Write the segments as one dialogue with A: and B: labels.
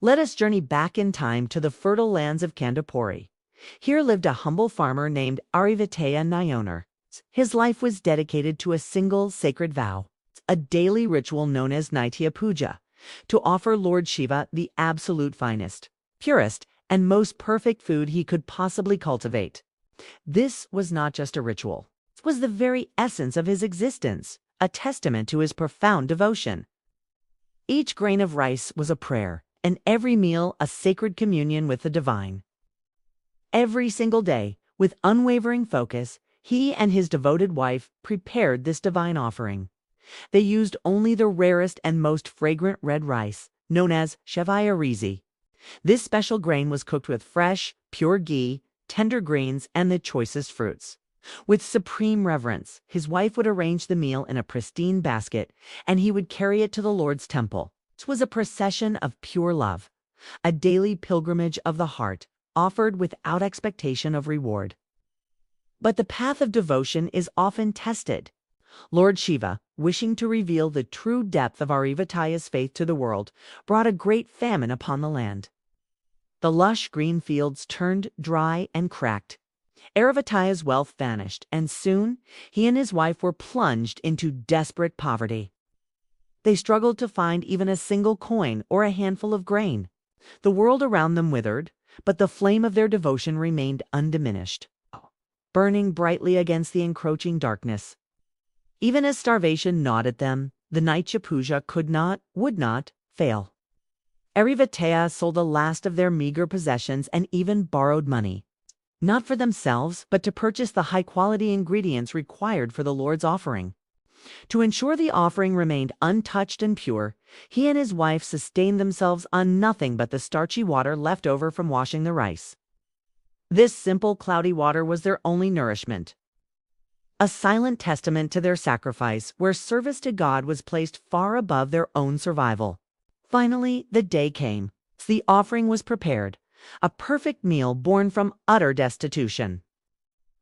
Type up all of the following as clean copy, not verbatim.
A: Let us journey back in time to the fertile lands of Kandapuri. Here lived a humble farmer named Arivattaya Nayanar. His life was dedicated to a single sacred vow, a daily ritual known as Nitya Puja, to offer Lord Shiva the absolute finest, purest, and most perfect food he could possibly cultivate. This was not just a ritual. It was the very essence of his existence, a testament to his profound devotion. Each grain of rice was a prayer, and every meal a sacred communion with the divine. Every single day, with unwavering focus, he and his devoted wife prepared this divine offering. They used only the rarest and most fragrant red rice, known as Chevvai Arisi. This special grain was cooked with fresh, pure ghee, tender greens, and the choicest fruits. With supreme reverence, his wife would arrange the meal in a pristine basket, and he would carry it to the Lord's temple. It was a procession of pure love, a daily pilgrimage of the heart, offered without expectation of reward. But the path of devotion is often tested. Lord Shiva, wishing to reveal the true depth of Arivattaya's faith to the world, brought a great famine upon the land. The lush green fields turned dry and cracked. Arivattaya's wealth vanished, and soon he and his wife were plunged into desperate poverty. They struggled to find even a single coin or a handful of grain. The world around them withered, but the flame of their devotion remained undiminished, burning brightly against the encroaching darkness. Even as starvation gnawed at them, the Nitya Puja would not fail. Arivattaya sold the last of their meager possessions and even borrowed money, not for themselves, but to purchase the high-quality ingredients required for the Lord's offering. To ensure the offering remained untouched and pure, he and his wife sustained themselves on nothing but the starchy water left over from washing the rice. This simple, cloudy water was their only nourishment, a silent testament to their sacrifice, where service to God was placed far above their own survival. Finally, the day came. The offering was prepared, a perfect meal born from utter destitution.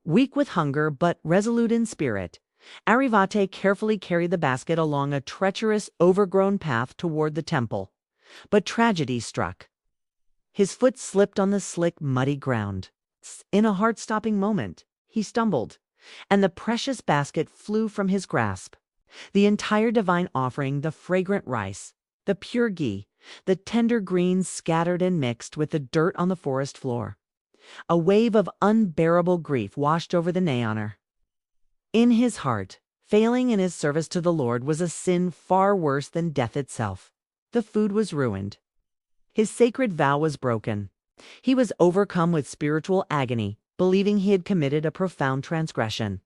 A: Weak with hunger but resolute in spirit, Arivattaya carefully carried the basket along a treacherous, overgrown path toward the temple. But tragedy struck. His foot slipped on the slick, muddy ground. In a heart-stopping moment, he stumbled, and the precious basket flew from his grasp. The entire divine offering, the fragrant rice, the pure ghee, the tender greens scattered and mixed with the dirt on the forest floor. A wave of unbearable grief washed over the Nayanar. In his heart, failing in his service to the Lord was a sin far worse than death itself. The food was ruined. His sacred vow was broken. He was overcome with spiritual agony, believing he had committed a profound transgression.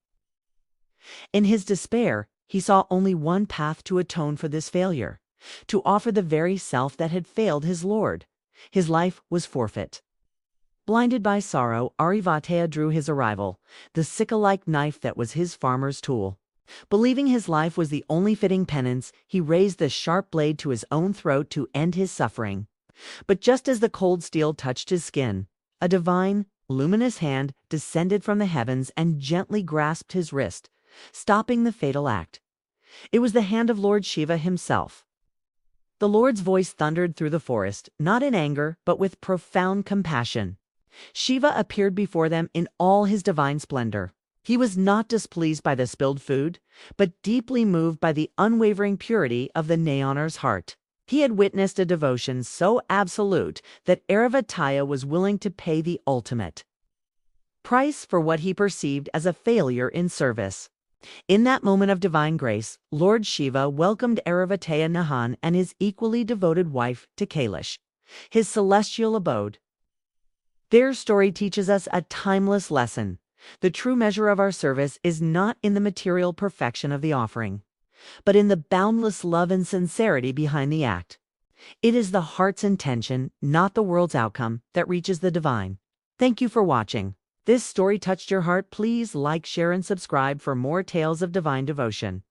A: In his despair, he saw only one path to atone for this failure: to offer the very self that had failed his Lord. His life was forfeit. Blinded by sorrow, Arivattaya drew his Arival, the sickle-like knife that was his farmer's tool. Believing his life was the only fitting penance, he raised the sharp blade to his own throat to end his suffering. But just as the cold steel touched his skin, a divine, luminous hand descended from the heavens and gently grasped his wrist, stopping the fatal act. It was the hand of Lord Shiva himself. The Lord's voice thundered through the forest, not in anger, but with profound compassion. Shiva appeared before them in all his divine splendor. He was not displeased by the spilled food, but deeply moved by the unwavering purity of the Nayanar's heart. He had witnessed a devotion so absolute that Arivattaya was willing to pay the ultimate price for what he perceived as a failure in service. In that moment of divine grace, Lord Shiva welcomed Arivattaya Nayanar and his equally devoted wife to Kailash, his celestial abode. Their story teaches us a timeless lesson. The true measure of our service is not in the material perfection of the offering, but in the boundless love and sincerity behind the act. It is the heart's intention, not the world's outcome, that reaches the divine. Thank you for watching. This story touched your heart. Please like, share, and subscribe for more tales of divine devotion.